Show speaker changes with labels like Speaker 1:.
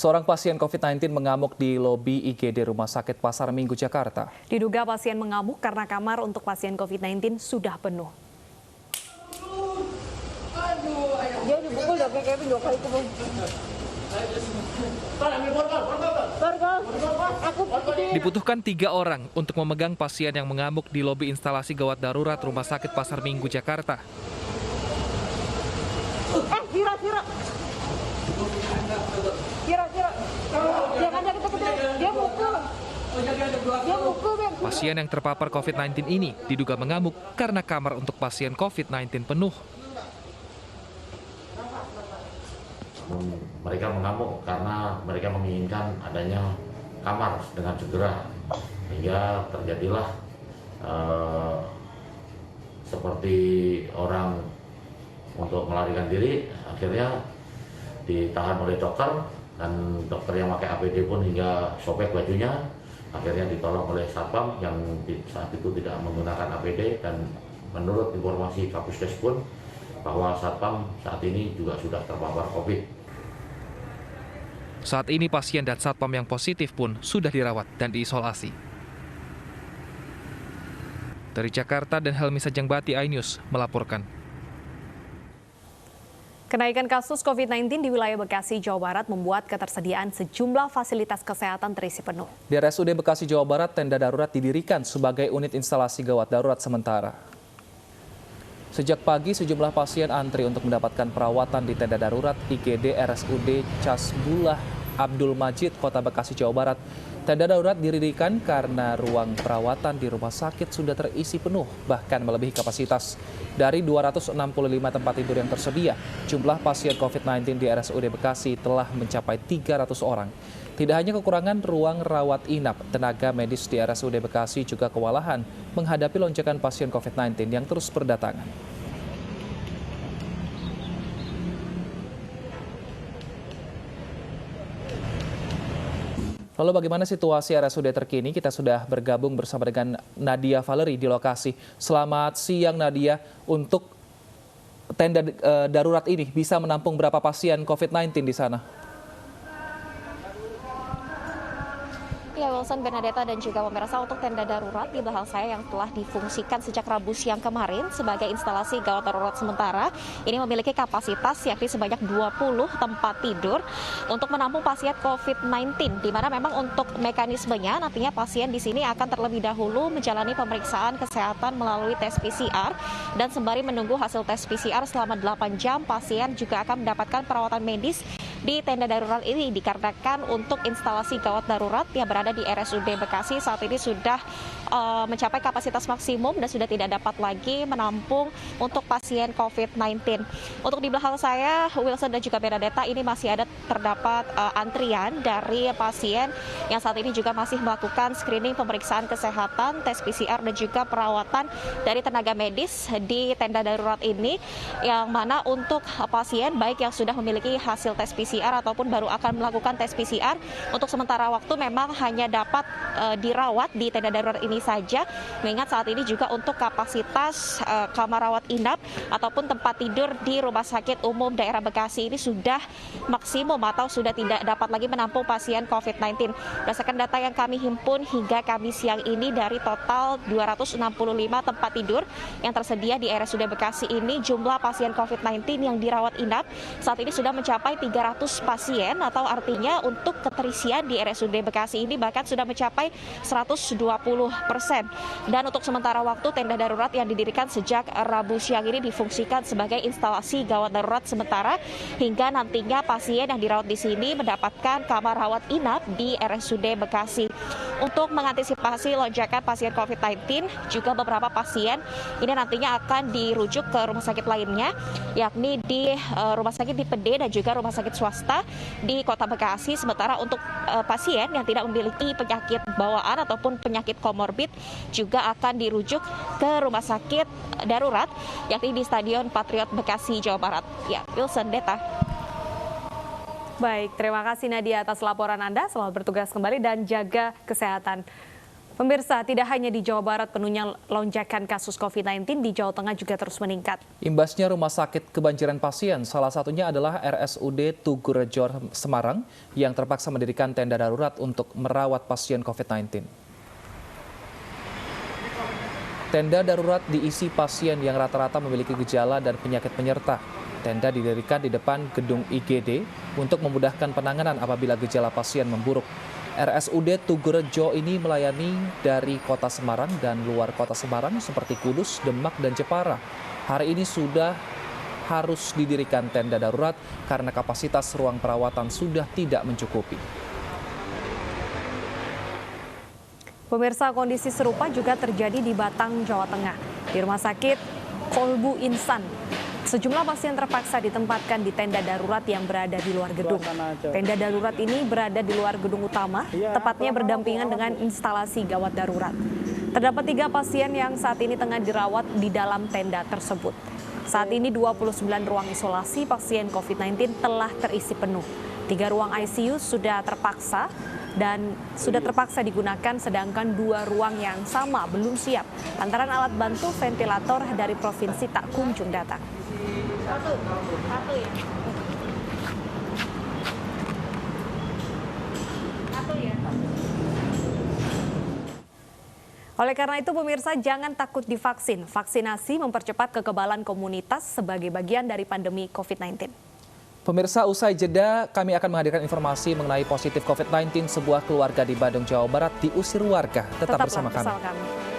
Speaker 1: Seorang pasien COVID-19 mengamuk di lobi IGD Rumah Sakit Pasar Minggu, Jakarta.
Speaker 2: Diduga pasien mengamuk karena kamar untuk pasien COVID-19 sudah penuh.
Speaker 3: Dia dipukul udah kayak Kevin 2 kali itu, Bang.
Speaker 4: Dibutuhkan 3 orang untuk memegang pasien yang mengamuk di lobi instalasi gawat darurat Rumah Sakit Pasar Minggu, Jakarta. Pasien yang terpapar COVID-19 ini diduga mengamuk karena kamar untuk pasien COVID-19 penuh.
Speaker 5: Mereka mengamuk karena mereka menginginkan adanya kamar dengan segera, hingga terjadilah seperti orang untuk melarikan diri. Akhirnya ditahan oleh dokter, dan dokter yang pakai APD pun hingga sobek bajunya. Akhirnya ditolong oleh satpam yang saat itu tidak menggunakan APD, dan menurut informasi Kapusdes pun bahwa satpam saat ini juga sudah terpapar COVID.
Speaker 4: Saat ini pasien dan satpam yang positif pun sudah dirawat dan diisolasi. Dari Jakarta dan Helmi Sajangbati, iNews melaporkan.
Speaker 2: Kenaikan kasus COVID-19 di wilayah Bekasi, Jawa Barat membuat ketersediaan sejumlah fasilitas kesehatan terisi penuh.
Speaker 1: Di RSUD Bekasi, Jawa Barat, tenda darurat didirikan sebagai unit instalasi gawat darurat sementara. Sejak pagi, sejumlah pasien antri untuk mendapatkan perawatan di tenda darurat IGD RSUD Casbullah Abdul Majid, Kota Bekasi, Jawa Barat. Tenda darurat didirikan karena ruang perawatan di rumah sakit sudah terisi penuh, bahkan melebihi kapasitas. Dari 265 tempat tidur yang tersedia, jumlah pasien COVID-19 di RSUD Bekasi telah mencapai 300 orang. Tidak hanya kekurangan ruang rawat inap, tenaga medis di RSUD Bekasi juga kewalahan menghadapi lonjakan pasien COVID-19 yang terus berdatangan. Lalu bagaimana situasi RSUD terkini? Kita sudah bergabung bersama dengan Nadia Valerie di lokasi. Selamat siang Nadia, untuk tenda darurat ini bisa menampung berapa pasien COVID-19 di sana?
Speaker 6: Ya, Wilson, Bernadetta, dan juga pemirsa, untuk tenda darurat di belakang saya yang telah difungsikan sejak Rabu siang kemarin sebagai instalasi gawat darurat sementara, ini memiliki kapasitas yakni sebanyak 20 tempat tidur untuk menampung pasien COVID-19, di mana memang untuk mekanismenya nantinya pasien di sini akan terlebih dahulu menjalani pemeriksaan kesehatan melalui tes PCR, dan sembari menunggu hasil tes PCR selama 8 jam, pasien juga akan mendapatkan perawatan medis di tenda darurat ini, dikarenakan untuk instalasi gawat darurat yang berada di RSUD Bekasi saat ini sudah mencapai kapasitas maksimum dan sudah tidak dapat lagi menampung untuk pasien COVID-19. Untuk di belakang saya, Wilson dan juga Bernadetta, ini masih terdapat antrian dari pasien yang saat ini juga masih melakukan screening pemeriksaan kesehatan, tes PCR, dan juga perawatan dari tenaga medis di tenda darurat ini, yang mana untuk pasien baik yang sudah memiliki hasil tes PCR ataupun baru akan melakukan tes PCR, untuk sementara waktu memang hanya dapat dirawat di tenda darurat ini saja, mengingat saat ini juga untuk kapasitas kamar rawat inap ataupun tempat tidur di Rumah Sakit Umum Daerah Bekasi ini sudah maksimum atau sudah tidak dapat lagi menampung pasien COVID-19. Berdasarkan data yang kami himpun hingga Kamis siang ini, dari total 265 tempat tidur yang tersedia di RSUD Bekasi ini, jumlah pasien COVID-19 yang dirawat inap saat ini sudah mencapai 300 pasien, atau artinya untuk keterisian di RSUD Bekasi ini bahkan sudah mencapai 120%. Dan untuk sementara waktu, tenda darurat yang didirikan sejak Rabu siang ini difungsikan sebagai instalasi gawat darurat sementara, hingga nantinya pasien yang dirawat di sini mendapatkan kamar rawat inap di RSUD Bekasi. Untuk mengantisipasi lonjakan pasien COVID-19, juga beberapa pasien ini nantinya akan dirujuk ke rumah sakit lainnya, yakni di Rumah Sakit Tipede dan juga rumah sakit swasta di Kota Bekasi. Sementara untuk pasien yang tidak memiliki penyakit bawaan ataupun penyakit komorbid juga akan dirujuk ke rumah sakit darurat, yakni di Stadion Patriot Bekasi, Jawa Barat. Ya, Wilson, Deta.
Speaker 2: Baik, terima kasih Nadia atas laporan Anda. Selamat bertugas kembali dan jaga kesehatan. Pemirsa, tidak hanya di Jawa Barat penuhnya lonjakan kasus COVID-19, di Jawa Tengah juga terus meningkat.
Speaker 1: Imbasnya rumah sakit kebanjiran pasien, salah satunya adalah RSUD Tugurejo Semarang yang terpaksa mendirikan tenda darurat untuk merawat pasien COVID-19. Tenda darurat diisi pasien yang rata-rata memiliki gejala dan penyakit penyerta. Tenda didirikan di depan gedung IGD untuk memudahkan penanganan apabila gejala pasien memburuk. RSUD Tugurejo ini melayani dari kota Semarang dan luar kota Semarang seperti Kudus, Demak, dan Jepara. Hari ini sudah harus didirikan tenda darurat karena kapasitas ruang perawatan sudah tidak mencukupi.
Speaker 2: Pemirsa, kondisi serupa juga terjadi di Batang, Jawa Tengah. Di Rumah Sakit Kolbu Insan, sejumlah pasien terpaksa ditempatkan di tenda darurat yang berada di luar gedung. Tenda darurat ini berada di luar gedung utama, tepatnya berdampingan dengan instalasi gawat darurat. Terdapat 3 pasien yang saat ini tengah dirawat di dalam tenda tersebut. Saat ini 29 ruang isolasi pasien COVID-19 telah terisi penuh. 3 ruang ICU sudah terpaksa digunakan, sedangkan 2 ruang yang sama belum siap lantaran alat bantu ventilator dari provinsi tak kunjung datang. Oleh karena itu, pemirsa, jangan takut divaksin. Vaksinasi mempercepat kekebalan komunitas sebagai bagian dari pandemi COVID-19.
Speaker 1: Pemirsa, usai jeda kami akan menghadirkan informasi mengenai positif COVID-19 sebuah keluarga di Bandung, Jawa Barat diusir warga. Tetap bersama kami.